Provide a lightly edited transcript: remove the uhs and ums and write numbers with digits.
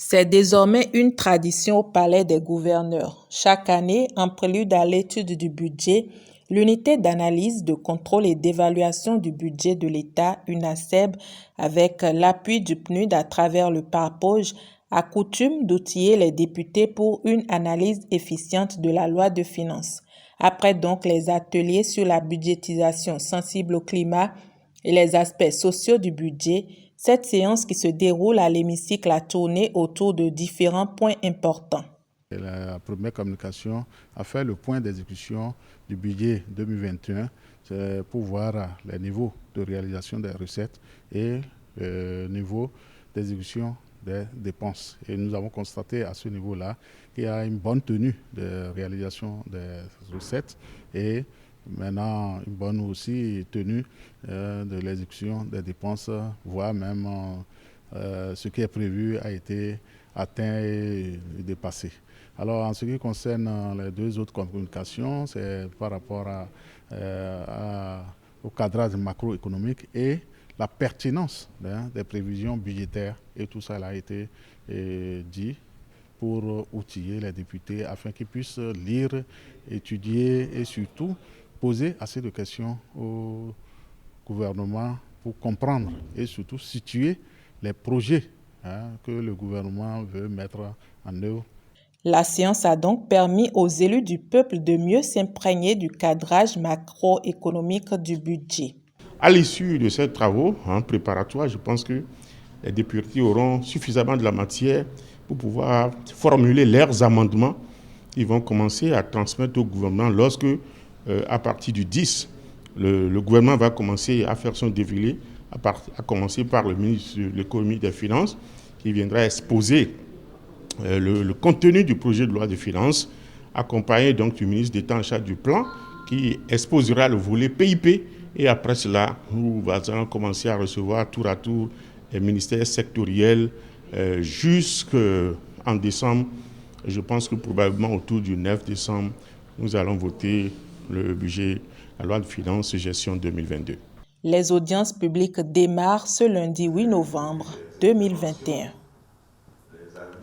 C'est désormais une tradition au Palais des gouverneurs. Chaque année, en prélude à l'étude du budget, l'unité d'analyse, de contrôle et d'évaluation du budget de l'État, UNACEB, avec l'appui du PNUD à travers le PARPOJ, a coutume d'outiller les députés pour une analyse efficiente de la loi de finances. Après donc les ateliers sur la budgétisation sensible au climat et les aspects sociaux du budget, cette séance qui se déroule à l'hémicycle a tourné autour de différents points importants. La première communication a fait le point d'exécution du budget 2021, c'est pour voir les niveaux de réalisation des recettes et le niveau d'exécution des dépenses. Et nous avons constaté à ce niveau-là qu'il y a une bonne tenue de réalisation des recettes et maintenant une bonne aussi tenue de l'exécution des dépenses, voire même ce qui est prévu a été atteint et dépassé. Alors en ce qui concerne les deux autres communications, c'est par rapport au cadrage macroéconomique et la pertinence des prévisions budgétaires, et tout ça a été dit pour outiller les députés afin qu'ils puissent lire, étudier et surtout poser assez de questions au gouvernement pour comprendre et surtout situer les projets que le gouvernement veut mettre en œuvre. La séance a donc permis aux élus du peuple de mieux s'imprégner du cadrage macroéconomique du budget. À l'issue de ces travaux préparatoires, je pense que les députés auront suffisamment de la matière pour pouvoir formuler leurs amendements qui vont commencer à transmettre au gouvernement lorsque, à partir du 10, le gouvernement va commencer à faire son défilé, à commencer par le ministre de l'économie et des finances, qui viendra exposer le contenu du projet de loi de finances, accompagné donc du ministre d'État en charge du plan, qui exposera le volet PIP. Et après cela, nous allons commencer à recevoir tour à tour les ministères sectoriels jusqu'en décembre. Je pense que probablement autour du 9 décembre, nous allons voter le budget, la loi de finances gestion 2022. Les audiences publiques démarrent ce lundi 8 novembre 2021.